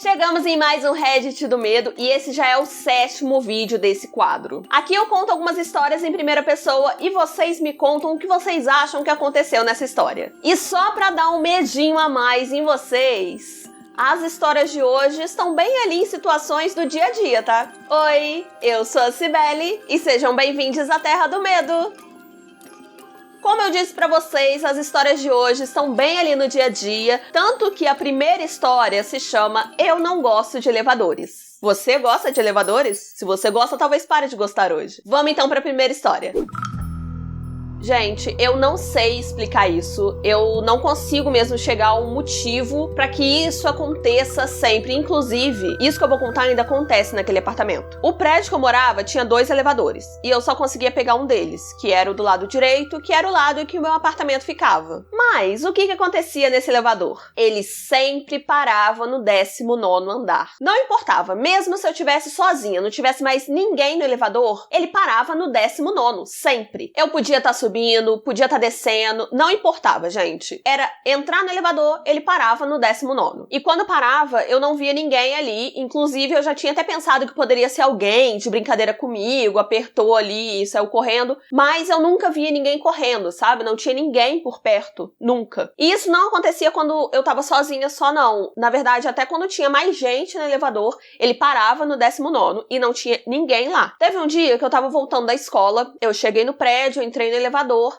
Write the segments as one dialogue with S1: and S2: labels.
S1: Chegamos em mais um Reddit do Medo e esse já é o 7º vídeo desse quadro. Aqui eu conto algumas histórias em primeira pessoa e vocês me contam o que vocês acham que aconteceu nessa história. E só pra dar um medinho a mais em vocês, as histórias de hoje estão bem ali em situações do dia a dia, tá? Oi, eu sou a Cibele e sejam bem-vindos à Terra do Medo! Como eu disse pra vocês, as histórias de hoje estão bem ali no dia a dia, tanto que a primeira história se chama Eu Não Gosto de Elevadores. Você gosta de elevadores? Se você gosta, talvez pare de gostar hoje. Vamos então pra primeira história. Gente, eu não sei explicar isso, eu não consigo mesmo chegar a um motivo pra que isso aconteça sempre, inclusive, isso que eu vou contar ainda acontece naquele apartamento. O prédio que eu morava tinha 2 elevadores, e eu só conseguia pegar um deles, que era o do lado direito, que era o lado em que o meu apartamento ficava. Mas, o que acontecia nesse elevador? Ele sempre parava no 19º andar. Não importava, mesmo se eu estivesse sozinha, não tivesse mais ninguém no elevador, ele parava no 19º, sempre. Eu podia estar subindo, podia estar descendo, não importava, gente. Era entrar no elevador, ele parava no 19º. E quando parava, eu não via ninguém ali, inclusive eu já tinha até pensado que poderia ser alguém de brincadeira comigo, apertou ali e saiu correndo, mas eu nunca via ninguém correndo, sabe? Não tinha ninguém por perto, nunca. E isso não acontecia quando eu tava sozinha só, não. Na verdade, até quando tinha mais gente no elevador, ele parava no 19º e não tinha ninguém lá. Teve um dia que eu tava voltando da escola, eu cheguei no prédio, entrei no elevador,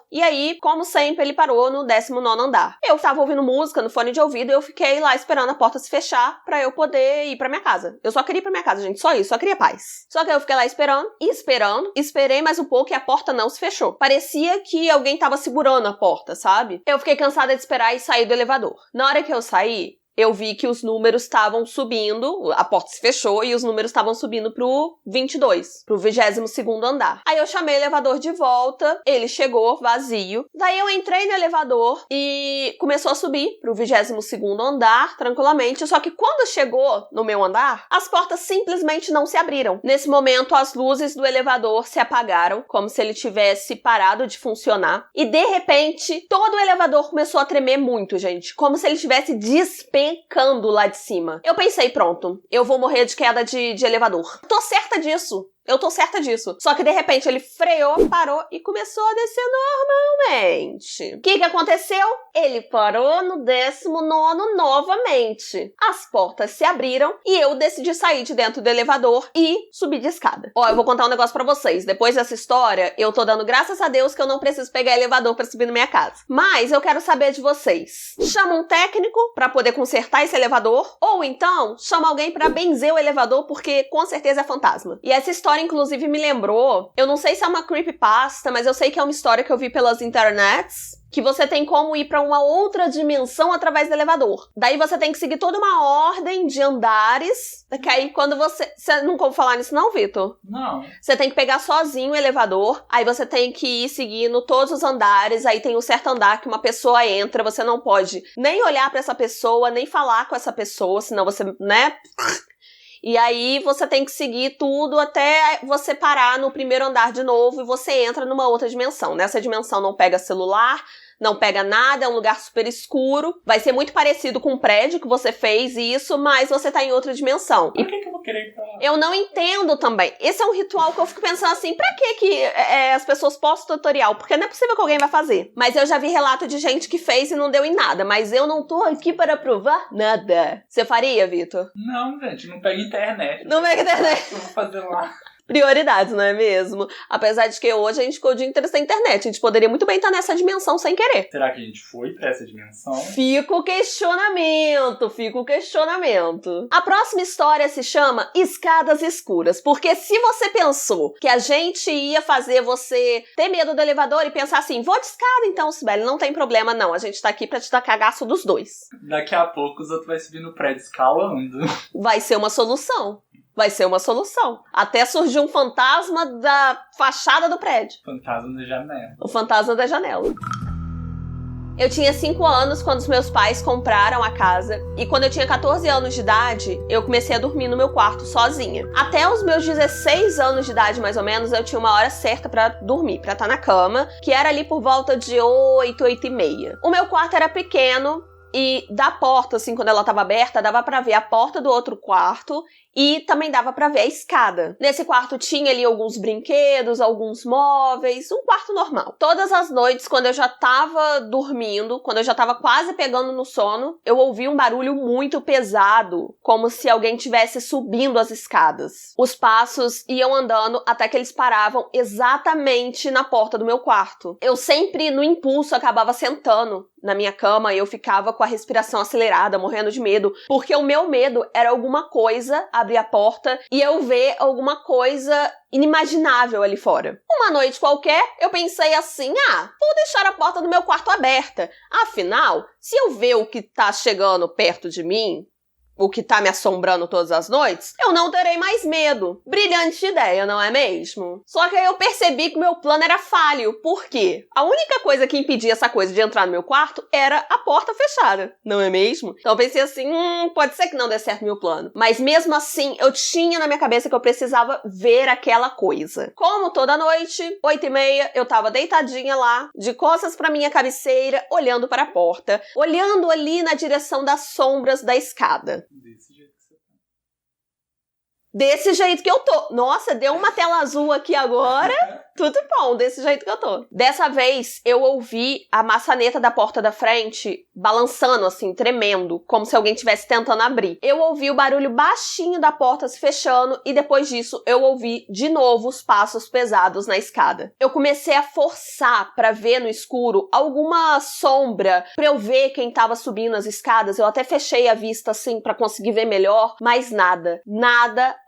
S1: e aí, como sempre, ele parou no 19º andar. Eu tava ouvindo música no fone de ouvido e eu fiquei lá esperando a porta se fechar pra eu poder ir pra minha casa. Eu só queria ir pra minha casa, gente, só isso, só queria paz. Só que eu fiquei lá esperei mais um pouco e a porta não se fechou. Parecia que alguém tava segurando a porta, sabe? Eu fiquei cansada de esperar e saí do elevador. Na hora que eu saí, eu vi que os números estavam subindo, a porta se fechou e os números estavam subindo pro 22, pro 22º andar. Aí eu chamei o elevador de volta, ele chegou vazio. Daí eu entrei no elevador e começou a subir pro 22º andar, tranquilamente. Só que quando chegou no meu andar, as portas simplesmente não se abriram. Nesse momento, as luzes do elevador se apagaram, como se ele tivesse parado de funcionar. E de repente, todo o elevador começou a tremer muito, gente. Como se ele tivesse despencando lá de cima. Eu pensei, pronto, eu vou morrer de queda de elevador. Tô certa disso. Eu tô certa disso. Só que de repente ele freou, parou e começou a descer normalmente. O que aconteceu? Ele parou no 19º novamente. As portas se abriram e eu decidi sair de dentro do elevador e subir de escada. Ó, eu vou contar um negócio pra vocês. Depois dessa história, eu tô dando graças a Deus que eu não preciso pegar elevador pra subir na minha casa. Mas eu quero saber de vocês. Chama um técnico pra poder consertar esse elevador? Ou então, chama alguém pra benzer o elevador porque com certeza é fantasma. E essa história inclusive me lembrou, eu não sei se é uma creepypasta, mas eu sei que é uma história que eu vi pelas internets, que você tem como ir pra uma outra dimensão através do elevador. Daí você tem que seguir toda uma ordem de andares, que aí quando você... Você nunca ouviu falar nisso não, Vitor?
S2: Não.
S1: Você tem que pegar sozinho o elevador, aí você tem que ir seguindo todos os andares, aí tem um certo andar que uma pessoa entra, você não pode nem olhar pra essa pessoa, nem falar com essa pessoa, senão você, né... E aí você tem que seguir tudo até você parar no primeiro andar de novo e você entra numa outra dimensão. Nessa dimensão não pega celular, não pega nada, é um lugar super escuro. Vai ser muito parecido com o prédio que você fez isso, mas você tá em outra dimensão.
S2: Por que eu vou querer ir pra lá?
S1: Eu não entendo também. Esse é um ritual que eu fico pensando assim, pra que as pessoas postam tutorial? Porque não é possível que alguém vai fazer. Mas eu já vi relato de gente que fez e não deu em nada. Mas eu não tô aqui para provar nada. Você faria, Vitor?
S2: Não, gente, não pega internet.
S1: Não pega internet.
S2: Eu vou fazer lá.
S1: Prioridades, não é mesmo? Apesar de que hoje a gente ficou o dia inteiro sem internet. A gente poderia muito bem estar nessa dimensão sem querer.
S2: Será que a gente foi pra essa dimensão?
S1: Fica o questionamento, fica o questionamento. A próxima história se chama Escadas Escuras. Porque se você pensou que a gente ia fazer você ter medo do elevador e pensar assim, vou de escada então, Cibele, não tem problema não. A gente tá aqui pra te dar cagaço dos dois.
S2: Daqui a pouco os outros vão subir no prédio escalando.
S1: Vai ser uma solução. Vai ser uma solução. Até surgiu um fantasma da fachada do prédio.
S2: Fantasma da janela.
S1: O fantasma da janela. Eu tinha 5 anos quando os meus pais compraram a casa e quando eu tinha 14 anos de idade, eu comecei a dormir no meu quarto sozinha. Até os meus 16 anos de idade, mais ou menos, eu tinha uma hora certa pra dormir, pra estar na cama, que era ali por volta de 8, 8 e meia. O meu quarto era pequeno, e da porta, assim, quando ela tava aberta, dava pra ver a porta do outro quarto e também dava pra ver a escada. Nesse quarto tinha ali alguns brinquedos, alguns móveis, um quarto normal. Todas as noites, quando eu já tava dormindo, quando eu já tava quase pegando no sono, eu ouvi um barulho muito pesado, como se alguém estivesse subindo as escadas. Os passos iam andando até que eles paravam exatamente na porta do meu quarto. Eu sempre, no impulso, acabava sentando na minha cama e eu ficava com a respiração acelerada, morrendo de medo, porque o meu medo era alguma coisa abrir a porta e eu ver alguma coisa inimaginável ali fora. Uma noite qualquer, eu pensei assim, vou deixar a porta do meu quarto aberta. Afinal, se eu ver o que tá chegando perto de mim, o que tá me assombrando todas as noites, eu não terei mais medo. Brilhante ideia, não é mesmo? Só que aí eu percebi que o meu plano era falho. Por quê? A única coisa que impedia essa coisa de entrar no meu quarto era a porta fechada, não é mesmo? Então eu pensei assim, pode ser que não dê certo meu plano. Mas mesmo assim, eu tinha na minha cabeça que eu precisava ver aquela coisa. Como toda noite, 8h30, eu tava deitadinha lá, de costas pra minha cabeceira, olhando para a porta, olhando ali na direção das sombras da escada.
S2: Desse jeito que você tá.
S1: Desse jeito que eu tô. Nossa, deu uma tela azul aqui agora. Tudo bom, desse jeito que eu tô. Dessa vez, eu ouvi a maçaneta da porta da frente balançando, assim, tremendo, como se alguém estivesse tentando abrir. Eu ouvi o barulho baixinho da porta se fechando e depois disso, eu ouvi de novo os passos pesados na escada. Eu comecei a forçar pra ver no escuro alguma sombra, pra eu ver quem tava subindo as escadas. Eu até fechei a vista, assim, pra conseguir ver melhor, mas nada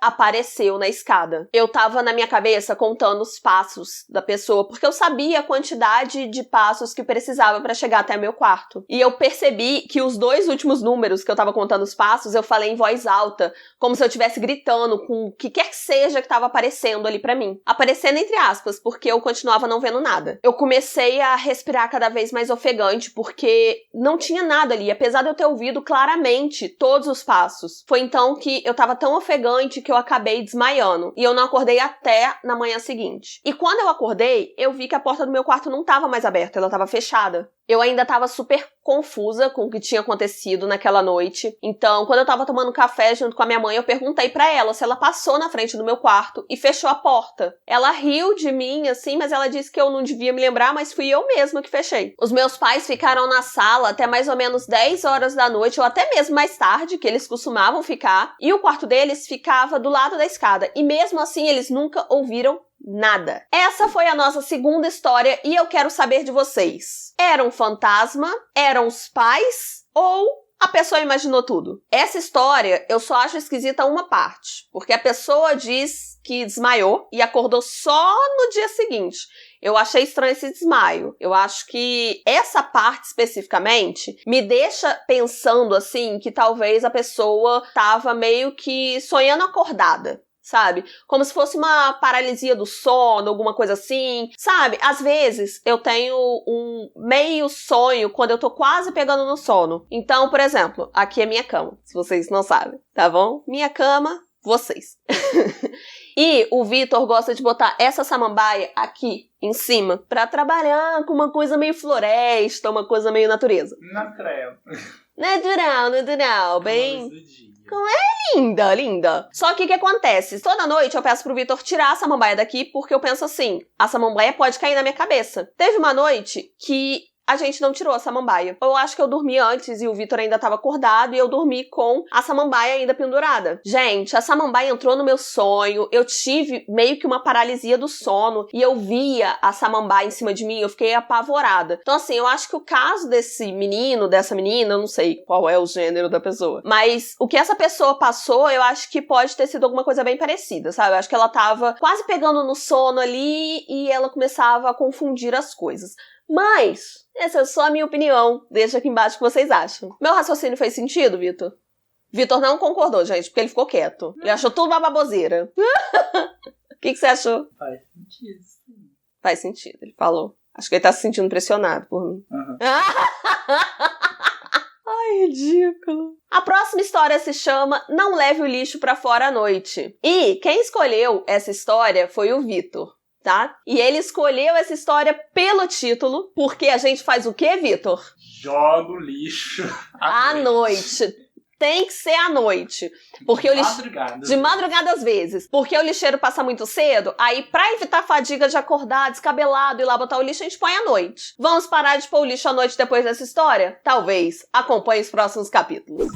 S1: apareceu na escada. Eu tava na minha cabeça contando os passos da pessoa, porque eu sabia a quantidade de passos que precisava pra chegar até meu quarto. E eu percebi que os 2 últimos números que eu tava contando os passos, eu falei em voz alta, como se eu estivesse gritando com o que quer que seja que tava aparecendo ali pra mim. Aparecendo entre aspas, porque eu continuava não vendo nada. Eu comecei a respirar cada vez mais ofegante, porque não tinha nada ali, apesar de eu ter ouvido claramente todos os passos. Foi então que eu tava tão ofegante que eu acabei desmaiando. E eu não acordei até na manhã seguinte. E quando eu acordei, eu vi que a porta do meu quarto não tava mais aberta, ela tava fechada. Eu ainda tava super confusa com o que tinha acontecido naquela noite. Então, quando eu tava tomando café junto com a minha mãe, eu perguntei pra ela se ela passou na frente do meu quarto e fechou a porta. Ela riu de mim, assim, mas ela disse que eu não devia me lembrar, mas fui eu mesma que fechei. Os meus pais ficaram na sala até mais ou menos 10 horas da noite, ou até mesmo mais tarde, que eles costumavam ficar, e o quarto deles ficava do lado da escada. E mesmo assim, eles nunca ouviram nada. Essa foi a nossa segunda história e eu quero saber de vocês. Era um fantasma? Eram os pais? Ou a pessoa imaginou tudo? Essa história eu só acho esquisita uma parte, porque a pessoa diz que desmaiou e acordou só no dia seguinte. Eu achei estranho esse desmaio. Eu acho que essa parte especificamente me deixa pensando assim que talvez a pessoa tava meio que sonhando acordada. Sabe? Como se fosse uma paralisia do sono, alguma coisa assim. Sabe? Às vezes, eu tenho um meio sonho quando eu tô quase pegando no sono. Então, por exemplo, aqui é minha cama, se vocês não sabem, tá bom? Minha cama, vocês. E o Vitor gosta de botar essa samambaia aqui em cima pra trabalhar com uma coisa meio floresta, uma coisa meio natureza.
S2: Natural.
S1: Natural, bem... Linda, linda. Só que o que acontece? Toda noite eu peço pro Vitor tirar a samambaia daqui porque eu penso assim, a samambaia pode cair na minha cabeça. Teve uma noite que a gente não tirou a samambaia. Eu acho que eu dormi antes e o Vitor ainda estava acordado e eu dormi com a samambaia ainda pendurada. Gente, a samambaia entrou no meu sonho, eu tive meio que uma paralisia do sono e eu via a samambaia em cima de mim, eu fiquei apavorada. Então assim, eu acho que o caso desse menino, dessa menina, eu não sei qual é o gênero da pessoa, mas o que essa pessoa passou, eu acho que pode ter sido alguma coisa bem parecida, sabe? Eu acho que ela tava quase pegando no sono ali e ela começava a confundir as coisas. Mas, essa é só a minha opinião. Deixa aqui embaixo o que vocês acham. Meu raciocínio fez sentido, Vitor? Vitor não concordou, gente, porque ele ficou quieto. Ele achou tudo uma baboseira. O que você achou?
S2: Faz sentido, sim.
S1: Faz sentido, ele falou. Acho que ele tá se sentindo pressionado por mim.
S2: Uhum.
S1: Ai, ridículo. A próxima história se chama Não Leve o Lixo pra Fora à Noite. E quem escolheu essa história foi o Vitor. tá? E ele escolheu essa história pelo título, porque a gente faz o quê, Vitor?
S2: Joga o lixo
S1: à noite. Tem que ser à noite. Porque de madrugada às vezes. Porque o lixeiro passa muito cedo, aí pra evitar a fadiga de acordar, descabelado e ir lá botar o lixo, a gente põe à noite. Vamos parar de pôr o lixo à noite depois dessa história? Talvez. Acompanhe os próximos capítulos.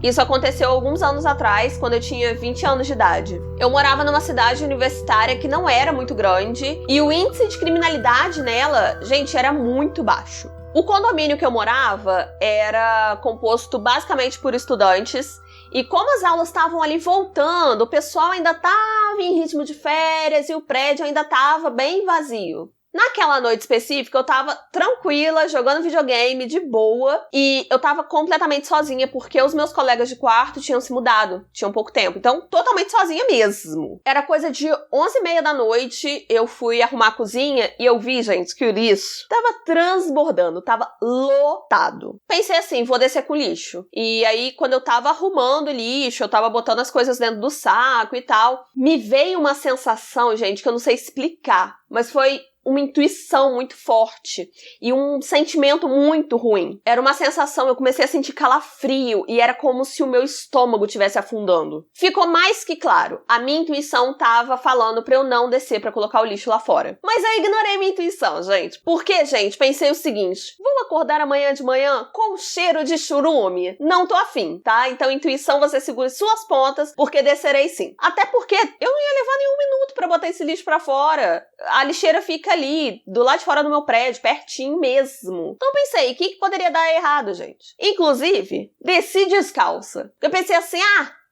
S1: Isso aconteceu alguns anos atrás, quando eu tinha 20 anos de idade. Eu morava numa cidade universitária que não era muito grande, e o índice de criminalidade nela, gente, era muito baixo. O condomínio que eu morava era composto basicamente por estudantes, e como as aulas estavam ali voltando, o pessoal ainda estava em ritmo de férias e o prédio ainda estava bem vazio. Naquela noite específica, eu tava tranquila, jogando videogame, de boa, e eu tava completamente sozinha, porque os meus colegas de quarto tinham se mudado, tinham pouco tempo, então totalmente sozinha mesmo. Era coisa de 11h30 da noite, eu fui arrumar a cozinha, e eu vi, gente, que o lixo tava transbordando, tava lotado. Pensei assim, vou descer com lixo. E aí, quando eu tava arrumando o lixo, eu tava botando as coisas dentro do saco e tal, me veio uma sensação, gente, que eu não sei explicar, mas foi uma intuição muito forte e um sentimento muito ruim. Era uma sensação, eu comecei a sentir calafrio e era como se o meu estômago estivesse afundando. Ficou mais que claro, a minha intuição tava falando pra eu não descer pra colocar o lixo lá fora. Mas eu ignorei minha intuição, gente. Porque, gente, pensei o seguinte, vou acordar amanhã de manhã com cheiro de churume? Não tô afim, tá? Então, intuição, você segura suas pontas, porque descerei sim. Até porque eu não ia levar nenhum minuto pra botar esse lixo pra fora. A lixeira fica ali, do lado de fora do meu prédio, pertinho mesmo. Então eu pensei, o que poderia dar errado, gente? Inclusive, desci descalça. Eu pensei assim,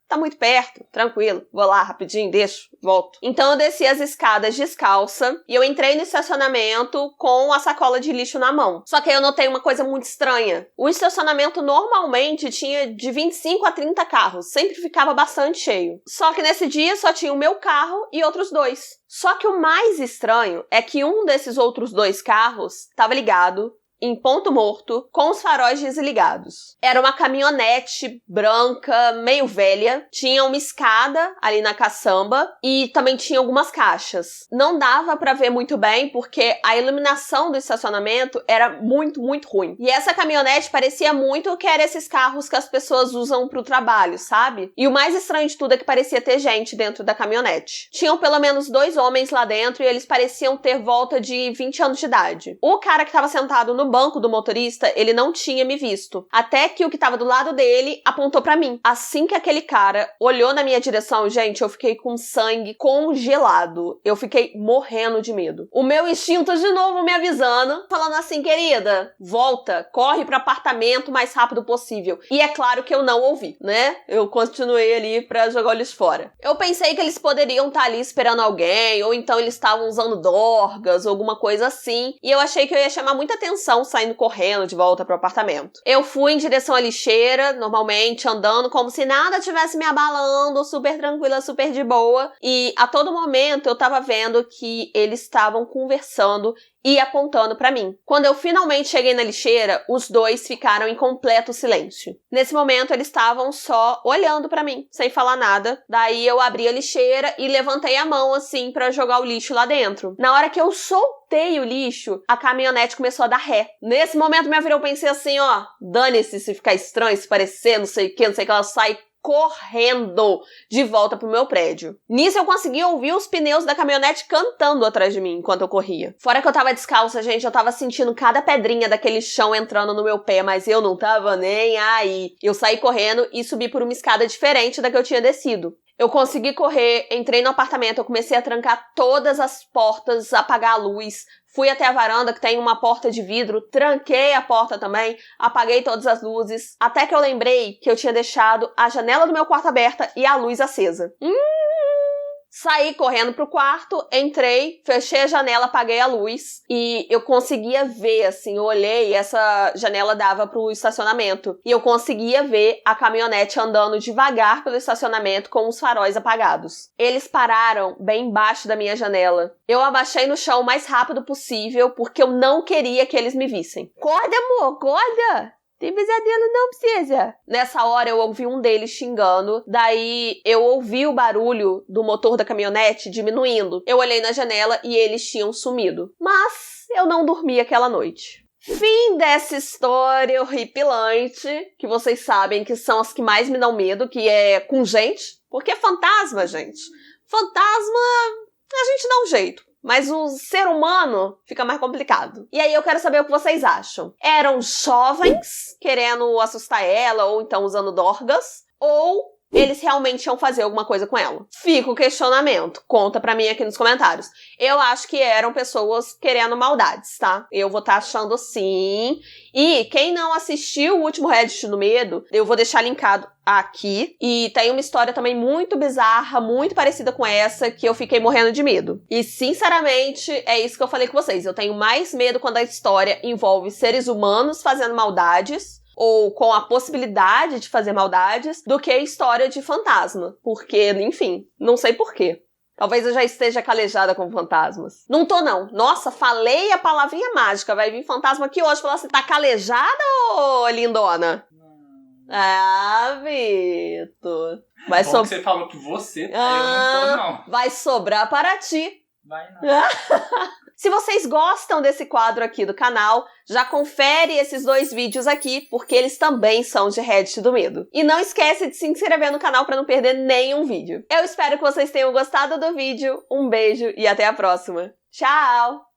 S1: tá muito perto, tranquilo, vou lá rapidinho, deixo, volto. Então eu desci as escadas descalça e eu entrei no estacionamento com a sacola de lixo na mão. Só que aí eu notei uma coisa muito estranha. O estacionamento normalmente tinha de 25 a 30 carros, sempre ficava bastante cheio. Só que nesse dia só tinha o meu carro e outros 2. Só que o mais estranho é que um desses outros 2 carros estava ligado em ponto morto, com os faróis desligados. Era uma caminhonete branca, meio velha, tinha uma escada ali na caçamba e também tinha algumas caixas. Não dava pra ver muito bem porque a iluminação do estacionamento era muito, muito ruim. E essa caminhonete parecia muito que eram esses carros que as pessoas usam pro trabalho, sabe? E o mais estranho de tudo é que parecia ter gente dentro da caminhonete. Tinham pelo menos 2 homens lá dentro e eles pareciam ter volta de 20 anos de idade. O cara que tava sentado no banco do motorista, ele não tinha me visto. Até que o que tava do lado dele apontou pra mim. Assim que aquele cara olhou na minha direção, gente, eu fiquei com sangue congelado. Eu fiquei morrendo de medo. O meu instinto de novo me avisando, falando assim, querida, volta, corre pro apartamento o mais rápido possível. E é claro que eu não ouvi, né? Eu continuei ali pra jogar o lixo fora. Eu pensei que eles poderiam estar ali esperando alguém, ou então eles estavam usando dorgas, ou alguma coisa assim. E eu achei que eu ia chamar muita atenção saindo correndo de volta pro apartamento. Eu fui em direção à lixeira, normalmente andando como se nada tivesse me abalando, super tranquila, super de boa. E a todo momento eu tava vendo que eles estavam conversando e apontando pra mim. Quando eu finalmente cheguei na lixeira, os 2 ficaram em completo silêncio. Nesse momento, eles estavam só olhando pra mim, sem falar nada. Daí eu abri a lixeira e levantei a mão assim pra jogar o lixo lá dentro. Na hora que eu soltei o lixo, a caminhonete começou a dar ré. Nesse momento, minha filha, eu pensei assim, dane-se se ficar estranho, se parecer, não sei o que, ela sai correndo de volta pro meu prédio. Nisso eu consegui ouvir os pneus da caminhonete cantando atrás de mim enquanto eu corria. Fora que eu tava descalça, gente, eu tava sentindo cada pedrinha daquele chão entrando no meu pé, mas eu não tava nem aí. Eu saí correndo e subi por uma escada diferente da que eu tinha descido. Eu consegui correr, entrei no apartamento, eu comecei a trancar todas as portas, apagar a luz. Fui até a varanda, que tem uma porta de vidro, tranquei a porta também, apaguei todas as luzes, até que eu lembrei que eu tinha deixado a janela do meu quarto aberta e a luz acesa. Saí correndo pro quarto, entrei, fechei a janela, apaguei a luz e eu conseguia ver, assim, eu olhei e essa janela dava pro estacionamento. E eu conseguia ver a caminhonete andando devagar pelo estacionamento com os faróis apagados. Eles pararam bem embaixo da minha janela. Eu abaixei no chão o mais rápido possível porque eu não queria que eles me vissem. Acorda, amor, acorda! Tem pesadelo, não precisa. Nessa hora eu ouvi um deles xingando, daí eu ouvi o barulho do motor da caminhonete diminuindo. Eu olhei na janela e eles tinham sumido. Mas eu não dormi aquela noite. Fim dessa história horripilante, que vocês sabem que são as que mais me dão medo, que é com gente. Porque fantasma, gente. Fantasma, a gente dá um jeito. Mas o ser humano fica mais complicado. E aí eu quero saber o que vocês acham. Eram jovens querendo assustar ela, ou então usando dorgas, ou eles realmente iam fazer alguma coisa com ela? Fica o questionamento. Conta pra mim aqui nos comentários. Eu acho que eram pessoas querendo maldades, tá? Eu vou estar achando sim. E quem não assistiu o último Reddit do Medo, eu vou deixar linkado aqui. E tem uma história também muito bizarra, muito parecida com essa, que eu fiquei morrendo de medo. E, sinceramente, é isso que eu falei com vocês. Eu tenho mais medo quando a história envolve seres humanos fazendo maldades, ou com a possibilidade de fazer maldades, do que a história de fantasma. Porque, enfim, não sei porquê. Talvez eu já esteja calejada com fantasmas. Não tô, não. Nossa, falei a palavrinha mágica. Vai vir fantasma aqui hoje falar assim, tá calejada, ô lindona? Ah, Vitor. Vai
S2: Bom que você falou que você tá, eu não tô, não.
S1: Vai sobrar para ti.
S2: Vai não.
S1: Se vocês gostam desse quadro aqui do canal, já confere esses 2 vídeos aqui, porque eles também são de Reddit do Medo. E não esquece de se inscrever no canal para não perder nenhum vídeo. Eu espero que vocês tenham gostado do vídeo, um beijo e até a próxima. Tchau!